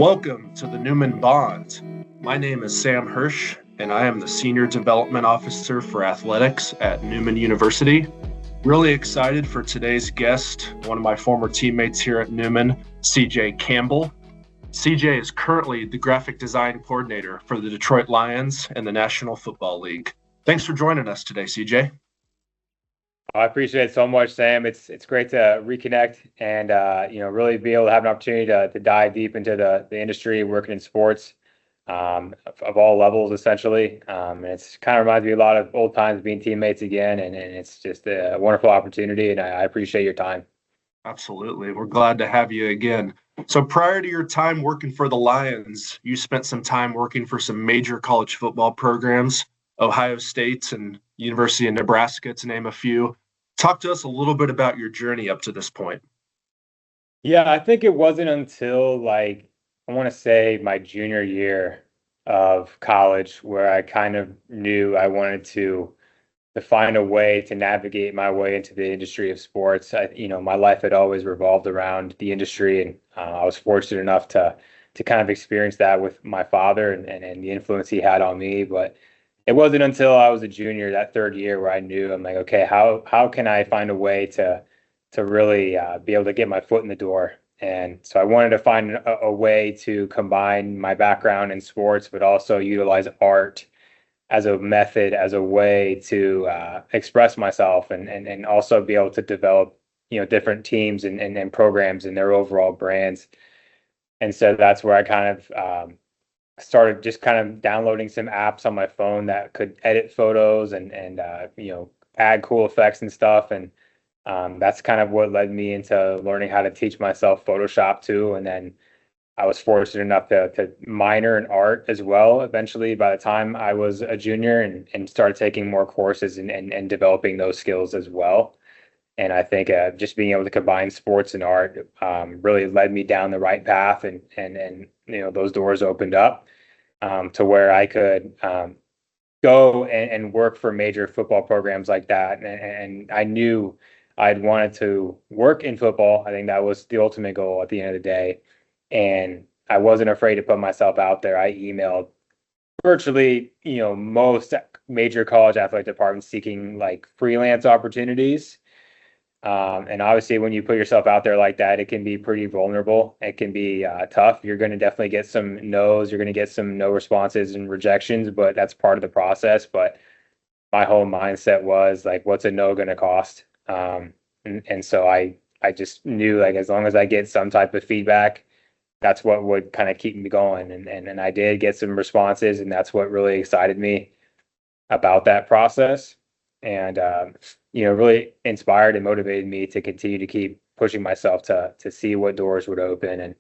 Welcome to the Newman Bond. My name is Sam Hirsch, and I am the Senior Development Officer for Athletics at Newman University. Really excited for today's guest, one of my former teammates here at Newman, CJ Campbell. CJ is currently the graphic design coordinator for the Detroit Lions and the National Football League. Thanks for joining us today, CJ. I appreciate it so much, Sam. It's great to reconnect and really be able to have an opportunity to dive deep into the industry, working in sports of all levels, essentially. And it's kind of reminds me a lot of old times being teammates again, and it's just a wonderful opportunity, and I appreciate your time. Absolutely. We're glad to have you again. So prior to your time working for the Lions, you spent some time working for some major college football programs, Ohio State and University of Nebraska, to name a few. Talk to us a little bit about your journey up to this point. Yeah, I think it wasn't until I want to say my junior year of college where I kind of knew I wanted to find a way to navigate my way into the industry of sports. My life had always revolved around the industry, and I was fortunate enough to kind of experience that with my father and the influence he had on me. But it wasn't until I was a junior, that third year, where I knew I'm like, okay, how can I find a way to really be able to get my foot in the door? And so I wanted to find a way to combine my background in sports, but also utilize art as a method, as a way to express myself and also be able to develop, different teams and programs and their overall brands. And so that's where I kind of started just kind of downloading some apps on my phone that could edit photos and add cool effects and stuff. And that's kind of what led me into learning how to teach myself Photoshop too. And then I was fortunate enough to minor in art as well. Eventually, by the time I was a junior and started taking more courses and developing those skills as well. And I think just being able to combine sports and art really led me down the right path, and those doors opened up to where I could go and work for major football programs like that. And I knew I'd wanted to work in football. I think that was the ultimate goal at the end of the day. And I wasn't afraid to put myself out there. I emailed virtually, most major college athletic departments seeking freelance opportunities. And obviously, when you put yourself out there like that, it can be pretty vulnerable. It can be tough. You're going to definitely get some no's. You're going to get some no responses and rejections, but that's part of the process. But my whole mindset was what's a no going to cost? And so I just knew as long as I get some type of feedback, that's what would kind of keep me going. And I did get some responses, and that's what really excited me about that process. And really inspired and motivated me to continue to keep pushing myself to see what doors would open. And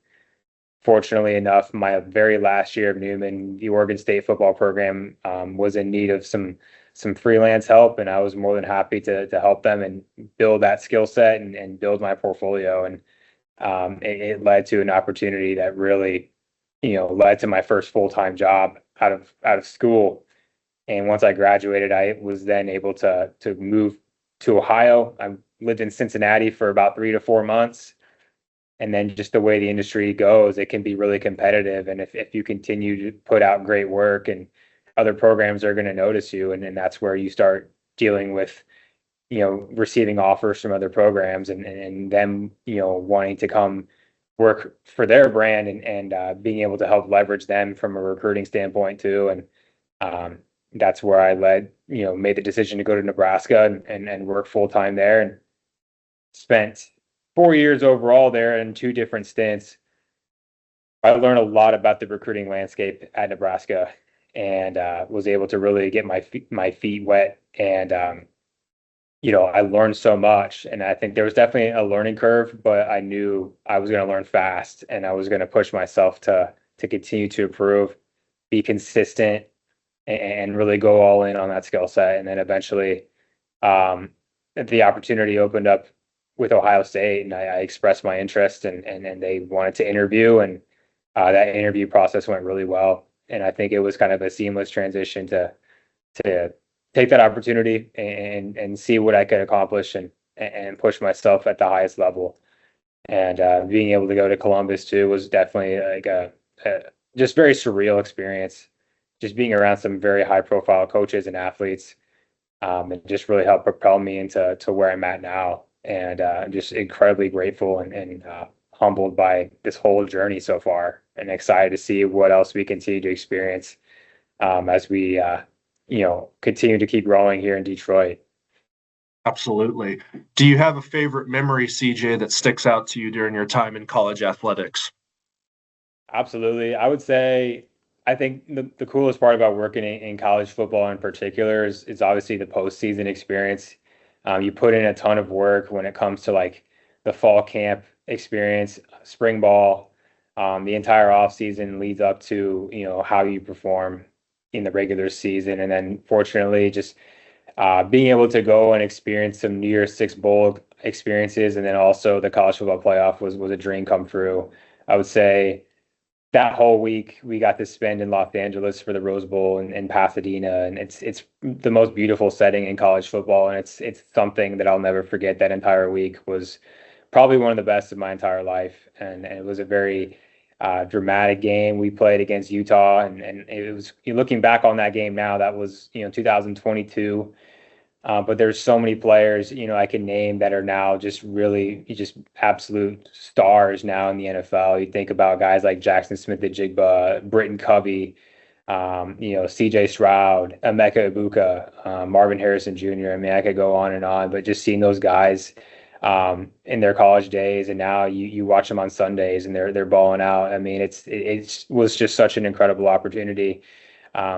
fortunately enough, my very last year of Newman, the Oregon State football program was in need of some freelance help, and I was more than happy to help them and build that skill set and build my portfolio. And it led to an opportunity that really, led to my first full-time job out of school. And once I graduated, I was then able to move to Ohio. I lived in Cincinnati for about 3 to 4 months. And then just the way the industry goes, it can be really competitive. And if you continue to put out great work, and other programs are going to notice you, and then that's where you start dealing with, receiving offers from other programs and them, wanting to come work for their brand and being able to help leverage them from a recruiting standpoint too. And that's where I made the decision to go to Nebraska and work full time there, and spent 4 years overall there in 2 different stints. I learned a lot about the recruiting landscape at Nebraska, and was able to really get my feet wet. And I learned so much, and I think there was definitely a learning curve, but I knew I was going to learn fast, and I was going to push myself to continue to improve, be consistent, and really go all in on that skill set. And then eventually the opportunity opened up with Ohio State, and I expressed my interest, and they wanted to interview, and that interview process went really well. And I think it was kind of a seamless transition to take that opportunity and see what I could accomplish and push myself at the highest level. And being able to go to Columbus too was definitely a just very surreal experience, just being around some very high profile coaches and athletes. It just really helped propel me into where I'm at now. And I'm just incredibly grateful and humbled by this whole journey so far, and excited to see what else we continue to experience as we, continue to keep growing here in Detroit. Absolutely. Do you have a favorite memory, CJ, that sticks out to you during your time in college athletics? Absolutely. I would say I think the coolest part about working in college football in particular is obviously the postseason experience. You put in a ton of work when it comes to like the fall camp experience, spring ball, the entire off season leads up to, how you perform in the regular season. And then fortunately just being able to go and experience some New Year's Six Bowl experiences, and then also the college football playoff was a dream come true. I would say that whole week we got to spend in Los Angeles for the Rose Bowl and Pasadena, and it's the most beautiful setting in college football, and it's something that I'll never forget. That entire week was probably one of the best of my entire life, and it was a very dramatic game. We played against Utah, and it was, looking back on that game now, that was 2022. But there's so many players, I can name that are now just really just absolute stars now in the NFL. You think about guys like Jackson Smith-Njigba, Britton Covey, CJ Stroud, Emeka Ibuka, Marvin Harrison Jr. I mean, I could go on and on, but just seeing those guys in their college days, and now you watch them on Sundays and they're balling out. I mean, it was just such an incredible opportunity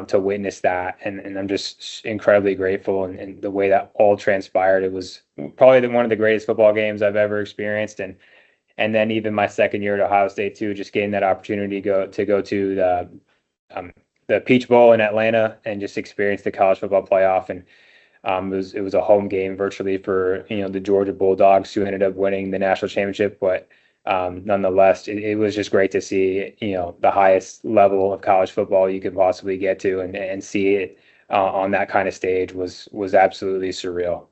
to witness that, and I'm just incredibly grateful, and the way that all transpired. It was probably one of the greatest football games I've ever experienced, and then even my second year at Ohio State too, just getting that opportunity to go to the Peach Bowl in Atlanta and just experience the college football playoff. And it was a home game virtually for the Georgia Bulldogs, who ended up winning the national championship. But nonetheless, it was just great to see the highest level of college football you could possibly get to, and see it on that kind of stage was absolutely surreal.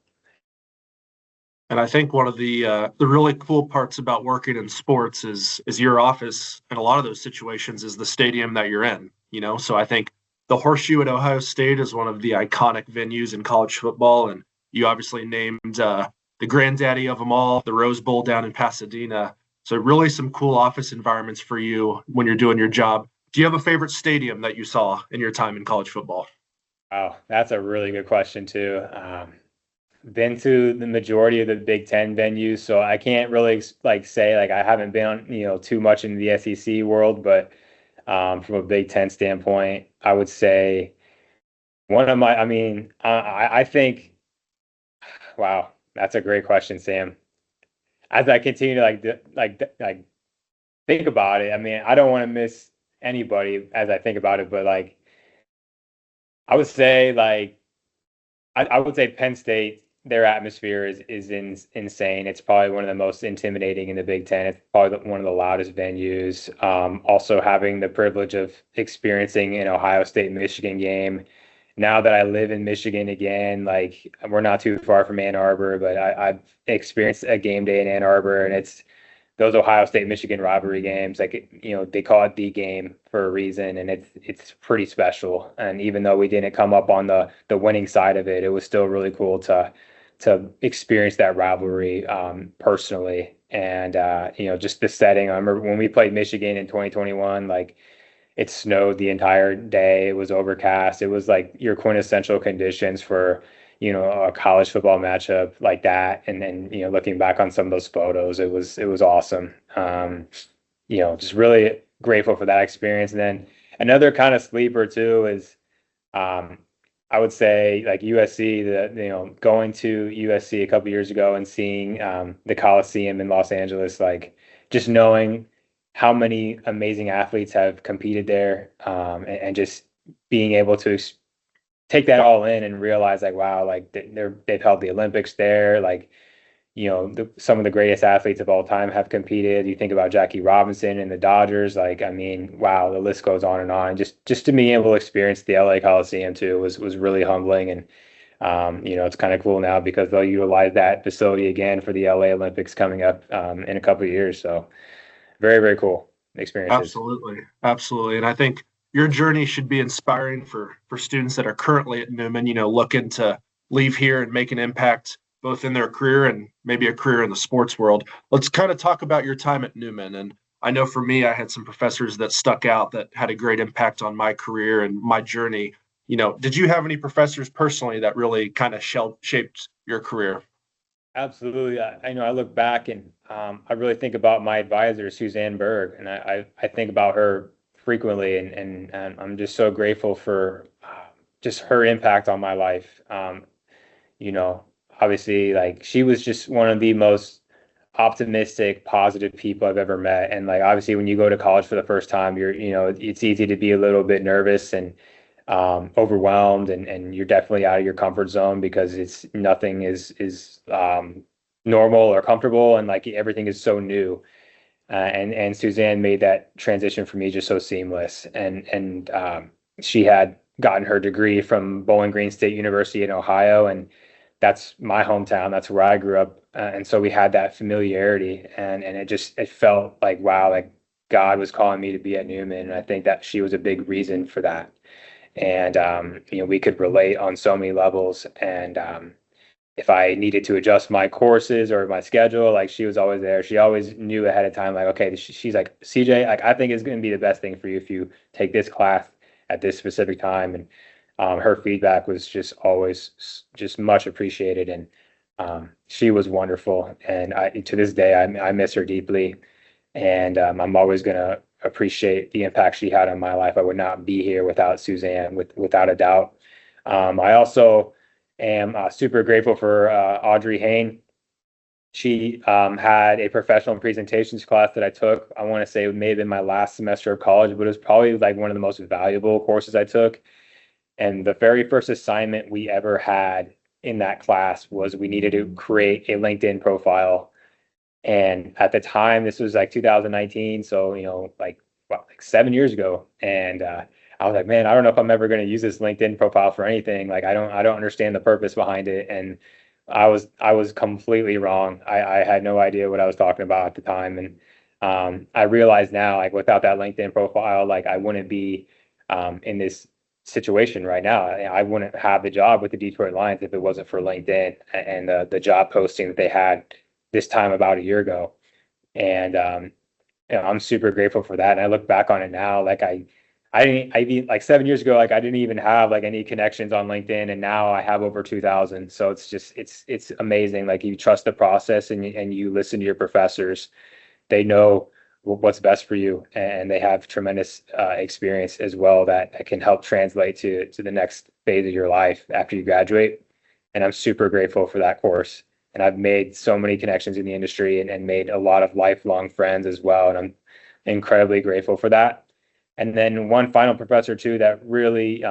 And I think one of the really cool parts about working in sports is your office in a lot of those situations is the stadium that you're in. So I think the Horseshoe at Ohio State is one of the iconic venues in college football, and you obviously named the granddaddy of them all, the Rose Bowl down in Pasadena. So really some cool office environments for you when you're doing your job. Do you have a favorite stadium that you saw in your time in college football? Oh, that's a really good question too. Been to the majority of the Big Ten venues, so I can't really say I haven't been on too much in the SEC world, but from a Big Ten standpoint, I would say one of my. I mean, I think. Wow, that's a great question, Sam. As I continue to think about it, I mean, I don't want to miss anybody as I think about it, but I would say I would say Penn State, their atmosphere is insane. It's probably one of the most intimidating in the Big Ten. It's probably one of the loudest venues. Also having the privilege of experiencing an Ohio State Michigan game. Now that I live in Michigan again, we're not too far from Ann Arbor, but I've experienced a game day in Ann Arbor, and it's those Ohio State Michigan rivalry games. They call it the game for a reason, and it's pretty special. And even though we didn't come up on the winning side of it, it was still really cool to experience that rivalry personally. And just the setting. I remember when we played Michigan in 2021, it snowed the entire day. It was overcast. It was your quintessential conditions for, a college football matchup like that. And then, looking back on some of those photos, it was awesome. Just really grateful for that experience. And then another kind of sleeper too is, I would say USC, going to USC a couple years ago and seeing the Coliseum in Los Angeles, just knowing how many amazing athletes have competed there, and just being able to take that all in and realize wow, they've held the Olympics there. Some of the greatest athletes of all time have competed. You think about Jackie Robinson and the Dodgers. I mean, wow, the list goes on and on. And just to be able to experience the LA Coliseum too was really humbling. And it's kind of cool now because they'll utilize that facility again for the LA Olympics coming up in a couple of years. So very, very cool. experiences. Absolutely. And I think your journey should be inspiring for students that are currently at Newman, looking to leave here and make an impact both in their career and maybe a career in the sports world. Let's kind of talk about your time at Newman. And I know for me, I had some professors that stuck out that had a great impact on my career and my journey. Did you have any professors personally that really kind of shaped your career? Absolutely. I know I look back and I really think about my advisor, Suzanne Berg, and I think about her frequently, and I'm just so grateful for just her impact on my life. You know, obviously, like she was just one of the most optimistic, positive people I've ever met. And like obviously when you go to college for the first time, it's easy to be a little bit nervous and overwhelmed, and you're definitely out of your comfort zone because it's nothing is normal or comfortable, and like everything is so new. And Suzanne made that transition for me just so seamless. And she had gotten her degree from Bowling Green State University in Ohio, and that's my hometown. That's where I grew up, and so we had that familiarity, and it felt like wow, like God was calling me to be at Newman, and I think that she was a big reason for that. And we could relate on so many levels, and if I needed to adjust my courses or my schedule, like she was always there. She always knew ahead of time, like, okay, she's like, CJ, like I think it's going to be the best thing for you if you take this class at this specific time. And her feedback was just always just much appreciated, and she was wonderful. And to this day, I miss her deeply, and I'm always going to appreciate the impact she had on my life. I would not be here without Suzanne, without a doubt. I also am super grateful for Audrey Hain. She had a professional presentations class that I took. I want to say it may have been my last semester of college, but it was probably like one of the most valuable courses I took. And the very first assignment we ever had in that class was we needed to create a LinkedIn profile. And at the time, this was like 2019, so like 7 years ago. And I was like, man, I don't know if I'm ever going to use this LinkedIn profile for anything. Like, I don't understand the purpose behind it. And I was completely wrong. I had no idea what I was talking about at the time. And I realize now, like, without that LinkedIn profile, like, I wouldn't be in this situation right now. I wouldn't have the job with the Detroit Lions if it wasn't for LinkedIn and the job posting that they had this time about a year ago. And I'm super grateful for that. And I look back on it now, like I didn't like 7 years ago, like I didn't even have like any connections on LinkedIn, and now I have over 2,000. So it's just it's amazing. Like you trust the process, and you listen to your professors. They know what's best for you, and they have tremendous experience as well that can help translate to the next phase of your life after you graduate. And I'm super grateful for that course. And I've made so many connections in the industry, and made a lot of lifelong friends as well. And I'm incredibly grateful for that. And then one final professor too that really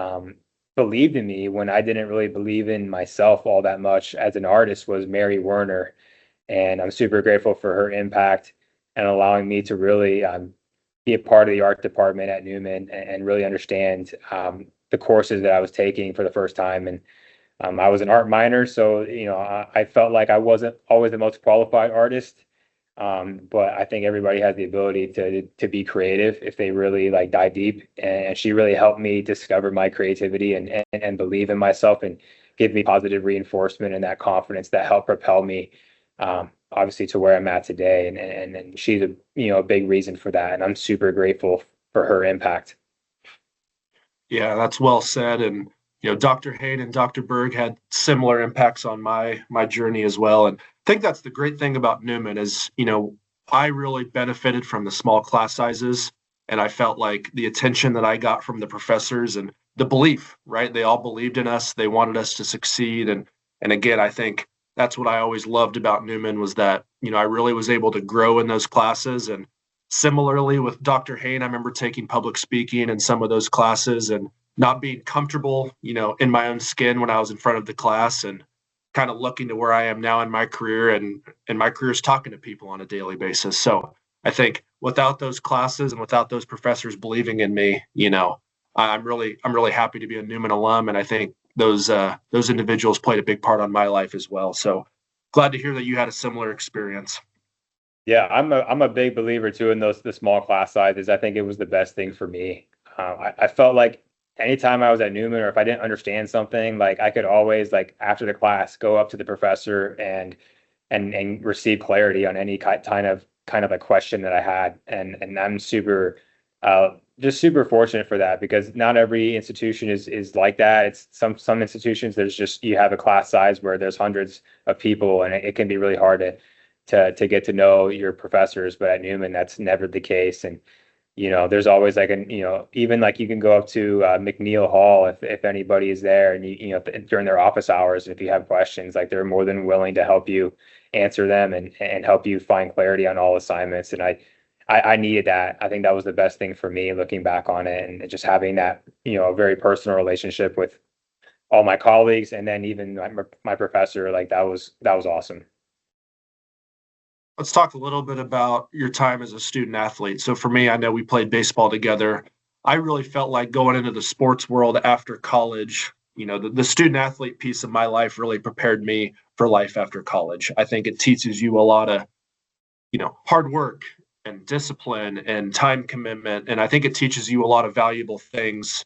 believed in me when I didn't really believe in myself all that much as an artist was Mary Werner. And I'm super grateful for her impact and allowing me to really be a part of the art department at Newman, and really understand the courses that I was taking for the first time. And I was an art minor, so I felt like I wasn't always the most qualified artist. But I think everybody has the ability to be creative if they really like dive deep. And she really helped me discover my creativity and believe in myself, and give me positive reinforcement and that confidence that helped propel me obviously to where I'm at today. And she's a big reason for that. And I'm super grateful for her impact. Yeah, that's well said. And Dr. Hain and Dr. Berg had similar impacts on my journey as well. And I think that's the great thing about Newman is, I really benefited from the small class sizes, and I felt like the attention that I got from the professors and the belief, right? They all believed in us. They wanted us to succeed. And again, I think that's what I always loved about Newman was that, I really was able to grow in those classes. And similarly with Dr. Hain, I remember taking public speaking in some of those classes and not being comfortable, in my own skin when I was in front of the class, and kind of looking to where I am now in my career, and my career is talking to people on a daily basis. So I think without those classes and without those professors believing in me, I'm really happy to be a Newman alum. And I think those individuals played a big part on my life as well. So glad to hear that you had a similar experience. Yeah, I'm a big believer too in the small class sizes. I think it was the best thing for me. I felt like anytime I was at Newman or if I didn't understand something, like I could always like after the class go up to the professor and receive clarity on any kind of a question that I had. And I'm super just super fortunate for that because not every institution is like that. It's some institutions there's just you have a class size where there's hundreds of people and it can be really hard to get to know your professors, but at Newman that's never the case. And there's always like even like you can go up to McNeil Hall if anybody is there and during their office hours, if you have questions, like they're more than willing to help you answer them and help you find clarity on all assignments. And I needed that. I think that was the best thing for me looking back on it and just having that, a very personal relationship with all my colleagues and then even my professor, like that was awesome. Let's talk a little bit about your time as a student athlete. So for me, I know we played baseball together. I really felt like going into the sports world after college, the student athlete piece of my life really prepared me for life after college. I think it teaches you a lot of, hard work and discipline and time commitment. And I think it teaches you a lot of valuable things,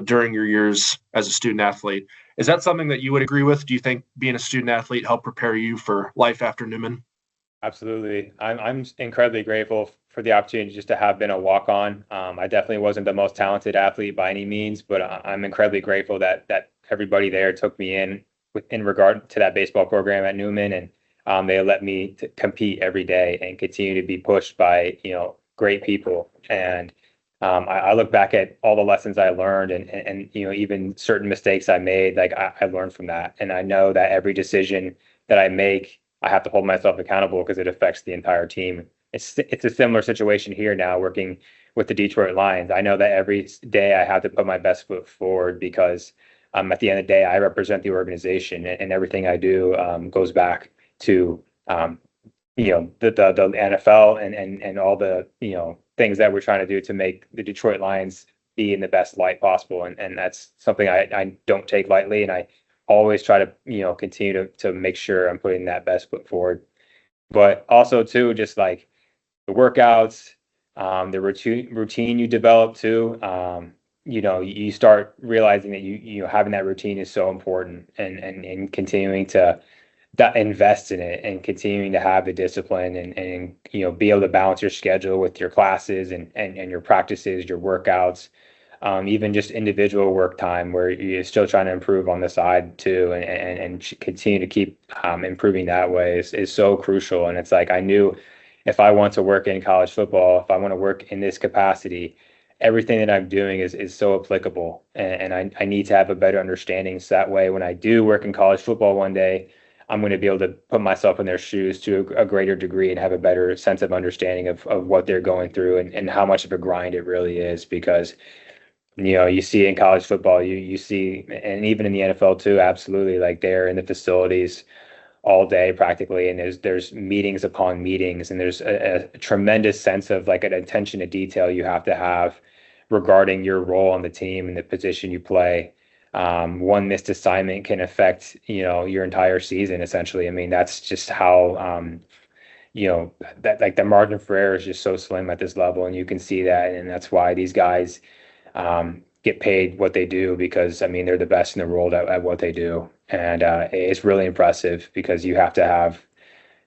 during your years as a student athlete. Is that something that you would agree with? Do you think being a student athlete helped prepare you for life after Newman? Absolutely. I'm incredibly grateful for the opportunity just to have been a walk-on. I definitely wasn't the most talented athlete by any means, but I'm incredibly grateful that everybody there took me in regard to that baseball program at Newman, and they let me compete every day and continue to be pushed by great people. And I look back at all the lessons I learned and even certain mistakes I made, like I learned from that, and I know that every decision that I make I have to hold myself accountable because it affects the entire team. It's a similar situation here now working with the Detroit Lions. I know that every day I have to put my best foot forward because at the end of the day, I represent the organization and everything I do goes back to the NFL and all the things that we're trying to do to make the Detroit Lions be in the best light possible. And that's something I don't take lightly. And I always try to, continue to make sure I'm putting that best foot forward. But also too, just like the workouts, the routine you develop too. You start realizing that having that routine is so important and continuing to invest in it and continuing to have the discipline and be able to balance your schedule with your classes and your practices, your workouts, even just individual work time where you're still trying to improve on the side too and continue to keep improving that way is so crucial. And it's like I knew if I want to work in college football, if I want to work in this capacity, everything that I'm doing is so applicable. And I need to have a better understanding so that way when I do work in college football one day, I'm going to be able to put myself in their shoes to a greater degree and have a better sense of understanding of what they're going through and how much of a grind it really is. Because, you see in college football, you see, and even in the NFL too, absolutely, like they're in the facilities all day practically, and there's meetings upon meetings, and there's a tremendous sense of like an attention to detail you have to have regarding your role on the team and the position you play. One missed assignment can affect your entire season essentially. I mean that's just how that like the margin for error is just so slim at this level, and you can see that, and that's why these guys get paid what they do because I mean they're the best in the world at what they do, and it's really impressive because you have to have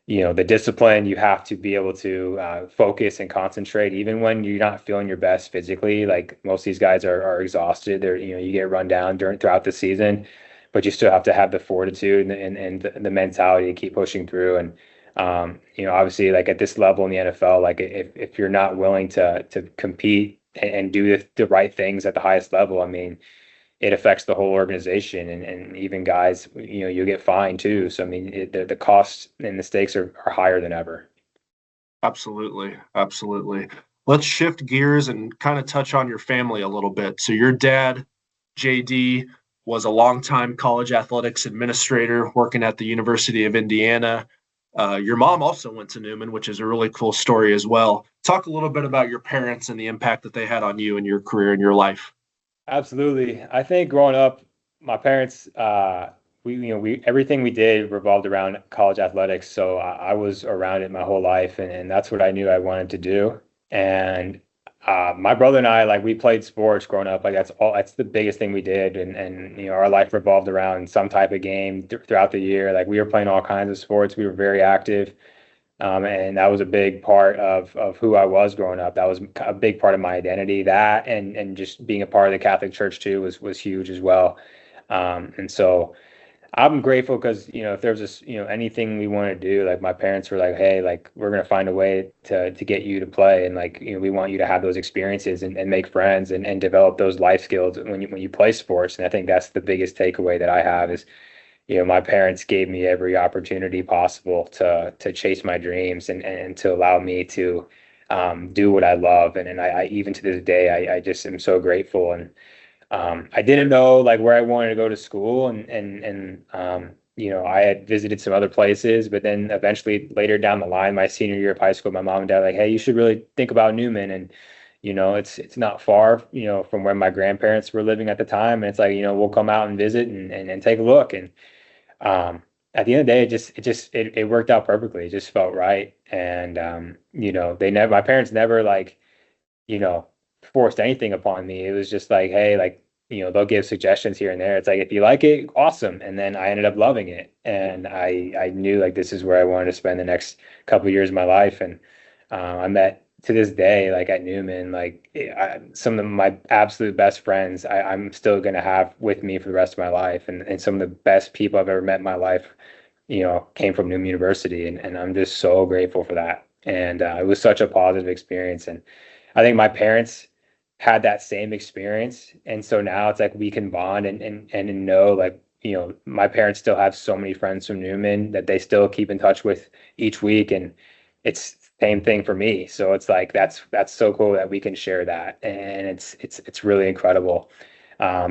the discipline. You have to be able to focus and concentrate even when you're not feeling your best physically. Like most of these guys are exhausted. They're you get run down throughout the season, but you still have to have the fortitude and the mentality to keep pushing through. And obviously like at this level in the NFL, like if you're not willing to compete and do the right things at the highest level, I mean it affects the whole organization and even guys, you get fined too. So, I mean, the costs and the stakes are higher than ever. Absolutely. Absolutely. Let's shift gears and kind of touch on your family a little bit. So, your dad, JD, was a longtime college athletics administrator working at the University of Indiana. Your mom also went to Newman, which is a really cool story as well. Talk a little bit about your parents and the impact that they had on you and your career and your life. Absolutely. I think growing up, my parents we everything we did revolved around college athletics. So I was around it my whole life, and that's what I knew I wanted to do. And my brother and I, like, we played sports growing up. Like, that's the biggest thing we did. And our life revolved around some type of game throughout the year. Like, we were playing all kinds of sports. We were very active. And that was a big part of who I was growing up. That was a big part of my identity. That and just being a part of the Catholic Church too was huge as well. And so I'm grateful because, if there's this, anything we want to do, like, my parents were like, hey, like, we're gonna find a way to get you to play, and, like, we want you to have those experiences and make friends and develop those life skills when you play sports. And I think that's the biggest takeaway that I have is, my parents gave me every opportunity possible to chase my dreams and to allow me to do what I love. And I even to this day, I just am so grateful. And I didn't know, like, where I wanted to go to school, and I had visited some other places, but then eventually later down the line, my senior year of high school, my mom and dad were like, hey, you should really think about Newman. And it's not far, from where my grandparents were living at the time. And it's like, we'll come out and visit and take a look. And at the end of the day, it worked out perfectly. It just felt right. And my parents never, like, you know, forced anything upon me. It was just like, hey, like, they'll give suggestions here and there. It's like, if you like it, awesome. And then I ended up loving it. And I knew, like, this is where I wanted to spend the next couple of years of my life. And I met, to this day, like, at Newman, like, some of my absolute best friends I'm still going to have with me for the rest of my life. And some of the best people I've ever met in my life, came from Newman University. And I'm just so grateful for that. And it was such a positive experience. And I think my parents had that same experience. And so now it's like we can bond and know, like, my parents still have so many friends from Newman that they still keep in touch with each week. And it's same thing for me. So it's like, that's so cool that we can share that. And it's really incredible.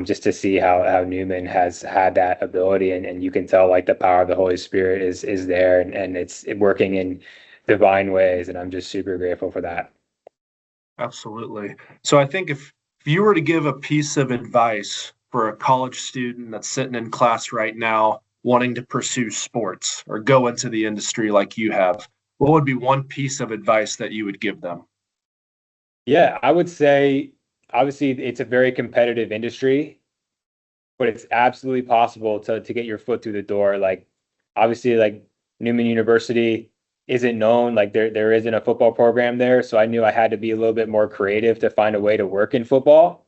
Just to see how Newman has had that ability, and you can tell, like, the power of the Holy Spirit is there, and it's working in divine ways. And I'm just super grateful for that. Absolutely. So I think if you were to give a piece of advice for a college student that's sitting in class right now, wanting to pursue sports or go into the industry like you have, what would be one piece of advice that you would give them? Yeah, I would say, obviously, it's a very competitive industry, but it's absolutely possible to get your foot through the door. Like, obviously, like, Newman University isn't known, like, there isn't a football program there. So I knew I had to be a little bit more creative to find a way to work in football.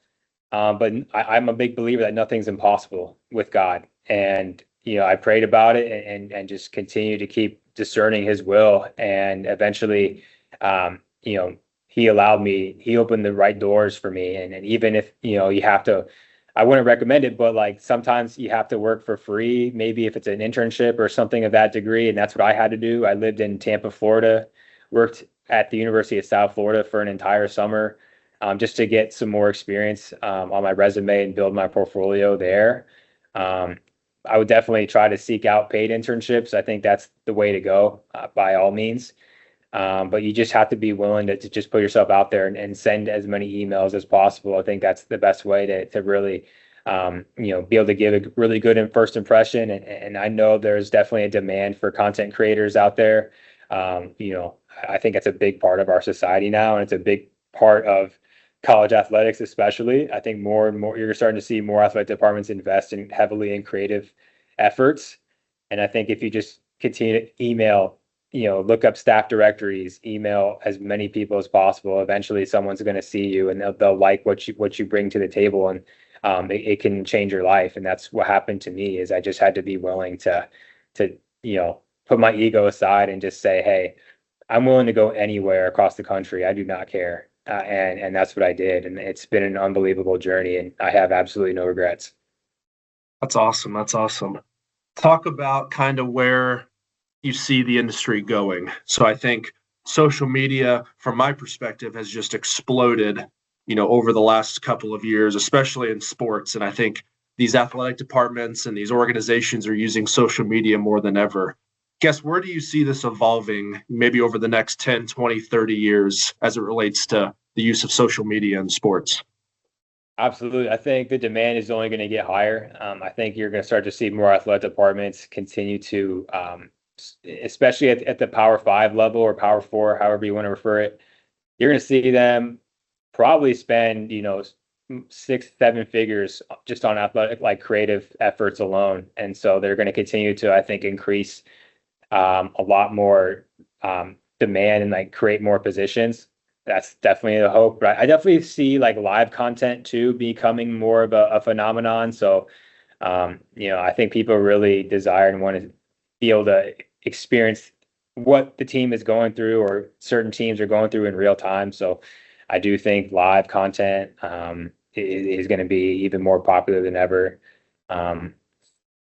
But I'm a big believer that nothing's impossible with God. And, I prayed about it and just continue to keep discerning his will. And eventually, you know, he opened the right doors for me. And even if, you have to, I wouldn't recommend it, but, like, sometimes you have to work for free, maybe if it's an internship or something of that degree. And that's what I had to do. I lived in Tampa, Florida, worked at the University of South Florida for an entire summer, just to get some more experience on my resume and build my portfolio there. Um, I would definitely try to seek out paid internships. I think that's the way to go, by all means. But you just have to be willing to just put yourself out there and send as many emails as possible. I think that's the best way to really, be able to give a really good first impression. And I know there's definitely a demand for content creators out there. I think it's a big part of our society now, and it's a big part of college athletics, especially. I think more and more you're starting to see more athletic departments invest heavily in creative efforts. And I think if you just continue to email, look up staff directories, email as many people as possible, eventually someone's going to see you, and they'll like what you bring to the table. And it can change your life. And that's what happened to me, is I just had to be willing to put my ego aside and just say, hey, I'm willing to go anywhere across the country. I do not care. And that's what I did. And it's been an unbelievable journey, and I have absolutely no regrets. That's awesome. That's awesome. Talk about kind of where you see the industry going. So I think social media, from my perspective, has just exploded, over the last couple of years, especially in sports. And I think these athletic departments and these organizations are using social media more than ever. Guess, where do you see this evolving maybe over the next 10, 20, 30 years as it relates to the use of social media in sports? Absolutely. I think the demand is only going to get higher. I think you're going to start to see more athletic departments continue to, especially at the Power Five level or Power Four, however you want to refer it. You're going to see them probably spend, six, seven figures just on athletic, like creative efforts alone. And so they're going to continue to, I think, increase a lot more demand and like create more positions. That's definitely the hope. But I definitely see like live content too becoming more of a phenomenon. So, I think people really desire and want to be able to experience what the team is going through or certain teams are going through in real time. So, I do think live content is going to be even more popular than ever. Um,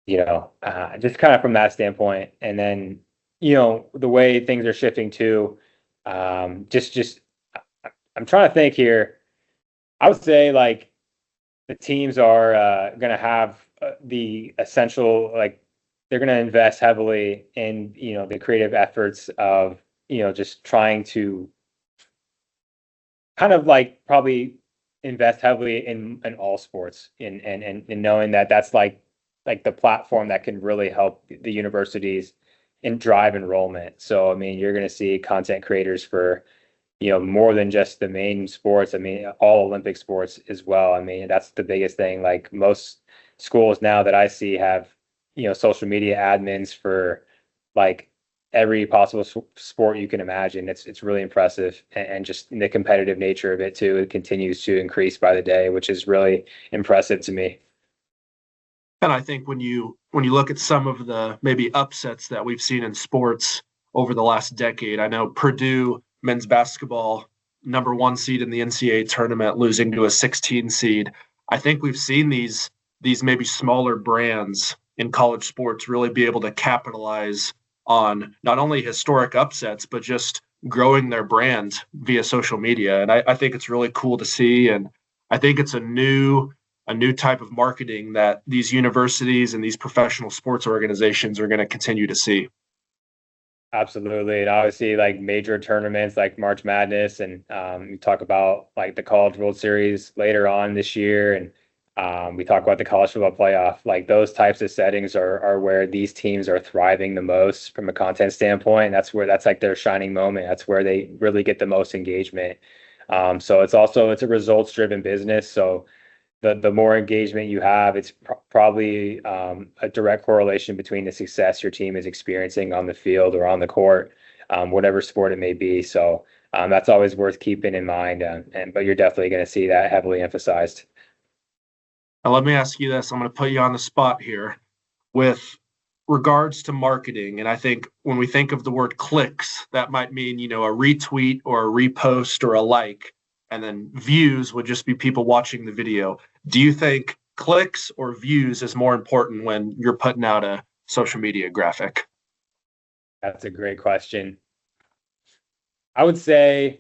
just kind of from that standpoint. And then, the way things are shifting too, just I'm trying to think here. I would say like the teams are going to have the essential, like they're going to invest heavily in, the creative efforts of, just trying to kind of like probably invest heavily in all sports and knowing that that's like the platform that can really help the universities and drive enrollment. So I mean, you're going to see content creators for more than just the main sports. I mean, all Olympic sports as well. I mean, that's the biggest thing. Like most schools now that I see have social media admins for like every possible sport you can imagine. It's really impressive, and just the competitive nature of it too. It continues to increase by the day, which is really impressive to me. And I think when you look at some of the maybe upsets that we've seen in sports over the last decade, I know Purdue men's basketball number one seed in the NCAA tournament losing to a 16 seed. I think we've seen these maybe smaller brands in college sports really be able to capitalize on not only historic upsets but just growing their brand via social media. And I think it's really cool to see. And I think it's a new type of marketing that these universities and these professional sports organizations are going to continue to see. Absolutely. And obviously like major tournaments like March Madness and you talk about like the College World Series later on this year and we talk about the college football playoff. Like those types of settings are where these teams are thriving the most from a content standpoint. That's like their shining moment. That's where they really get the most engagement. So it's a results driven business. So the more engagement you have, it's probably a direct correlation between the success your team is experiencing on the field or on the court, whatever sport it may be. So that's always worth keeping in mind. But you're definitely going to see that heavily emphasized. Now, let me ask you this. I'm going to put you on the spot here with regards to marketing. And I think when we think of the word clicks, that might mean, a retweet or a repost or a like. And then views would just be people watching the video. Do you think clicks or views is more important when you're putting out a social media graphic? That's a great question. I would say,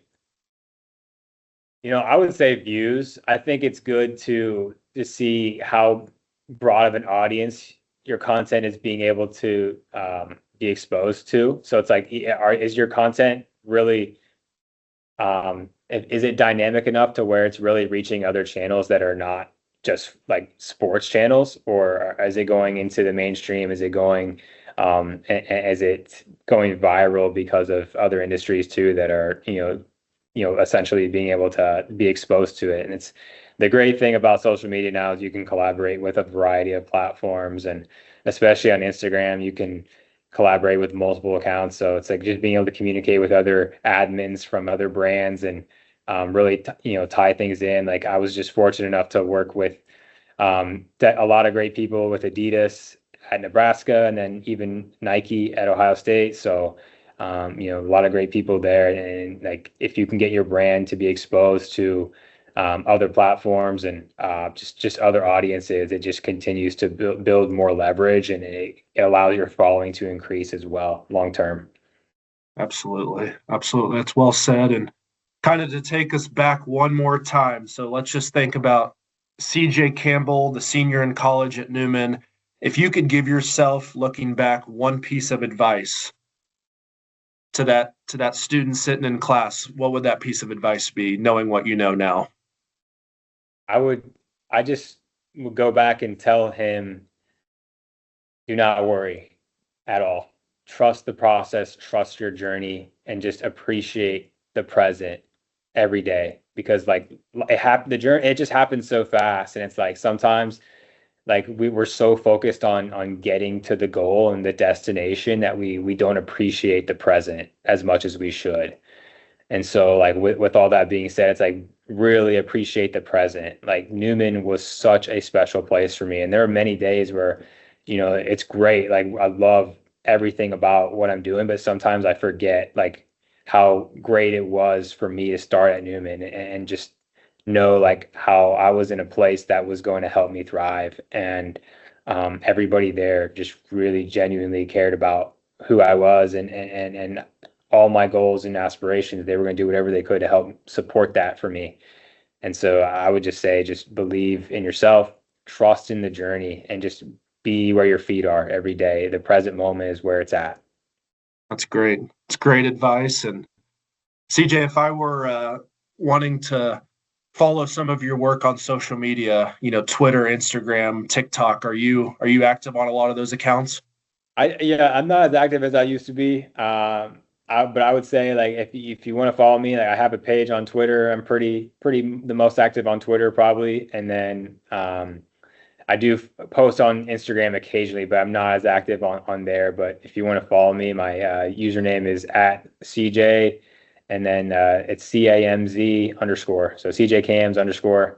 I would say views. I think it's good to see how broad of an audience your content is being able to be exposed to. So it's like, is your content really is it dynamic enough to where it's really reaching other channels that are not just like sports channels, or is it going into the mainstream? Is it going is it going viral because of other industries too that are essentially being able to be exposed to it? And it's the great thing about social media now is you can collaborate with a variety of platforms, and especially on Instagram, you can collaborate with multiple accounts. So it's like just being able to communicate with other admins from other brands and really, tie things in. Like I was just fortunate enough to work with a lot of great people with Adidas at Nebraska and then even Nike at Ohio State. So, a lot of great people there. And like if you can get your brand to be exposed to other platforms and just other audiences, it just continues to build more leverage, and it allows your following to increase as well long term. Absolutely. Absolutely. That's well said. And kind of to take us back one more time. So let's just think about CJ Campbell, the senior in college at Newman. If you could give yourself, looking back, one piece of advice to that student sitting in class, what would that piece of advice be, knowing what you know now? I would I just would go back and tell him, do not worry at all. Trust the process, trust your journey, and just appreciate the present every day, because like the journey, it just happens so fast. And it's like sometimes like we were so focused on getting to the goal and the destination that we don't appreciate the present as much as we should. And so like with all that being said, it's like really appreciate the present. Like Newman was such a special place for me. And there are many days where, it's great. Like I love everything about what I'm doing, but sometimes I forget like how great it was for me to start at Newman and just know like how I was in a place that was going to help me thrive. And everybody there just really genuinely cared about who I was and all my goals and aspirations. They were going to do whatever they could to help support that for me. And so I would just say, just believe in yourself, trust in the journey, and just be where your feet are every day. The present moment is where it's at. That's great. It's great advice. And CJ, if I were wanting to follow some of your work on social media, Twitter, Instagram, TikTok, are you active on a lot of those accounts? I'm not as active as I used to be. But I would say like if you want to follow me, like I have a page on Twitter. I'm pretty the most active on Twitter probably, and then I do post on Instagram occasionally, but I'm not as active on there. But if you want to follow me, my username is @CJ, and then it's CAMZ _. So CJ Cams _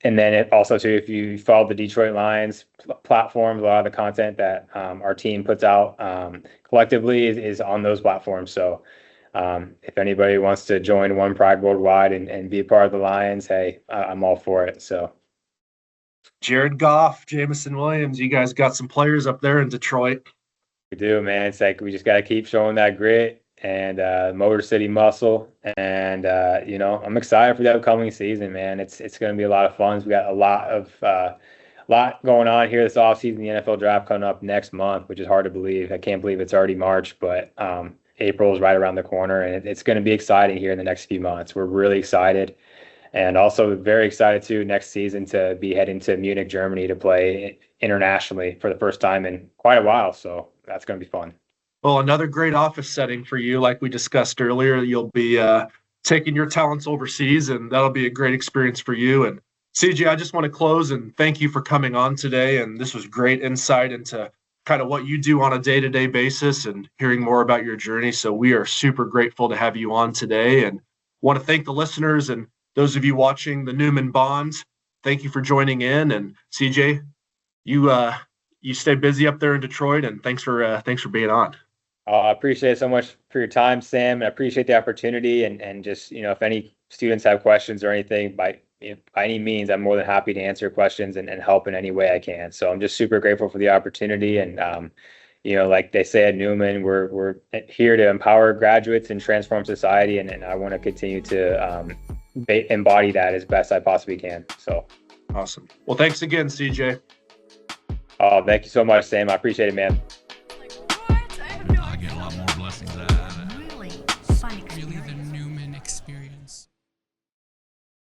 and then it also too, if you follow the Detroit Lions platforms, a lot of the content that our team puts out collectively is on those platforms. So if anybody wants to join One Pride Worldwide and be a part of the Lions, hey, I'm all for it. So Jared Goff, Jameson Williams, you guys got some players up there in Detroit. We do, man. It's like we just got to keep showing that grit and Motor City muscle. And I'm excited for the upcoming season, man. It's going to be a lot of fun. We got a lot going on here this offseason. The NFL draft coming up next month, which is hard to believe. I can't believe it's already March, but April is right around the corner, and it's going to be exciting here in the next few months. We're really excited, and also very excited too next season to be heading to Munich, Germany to play internationally for the first time in quite a while. So that's going to be fun. Well, another great office setting for you, like we discussed earlier. You'll be taking your talents overseas, and that'll be a great experience for you. And CJ, I just want to close and thank you for coming on today. And this was great insight into kind of what you do on a day-to-day basis and hearing more about your journey. So we are super grateful to have you on today, and want to thank the listeners and those of you watching the Newman Bond. Thank you for joining in. And CJ, you stay busy up there in Detroit, and thanks for being on. I appreciate it so much for your time, Sam. I appreciate the opportunity, and just, if any students have questions or anything, by any means, I'm more than happy to answer questions and help in any way I can. So I'm just super grateful for the opportunity. And, like they say at Newman, we're here to empower graduates and transform society. And I want to continue to embody that as best I possibly can. So awesome. Well, thanks again, CJ. Oh, thank you so much, Sam. I appreciate it, man.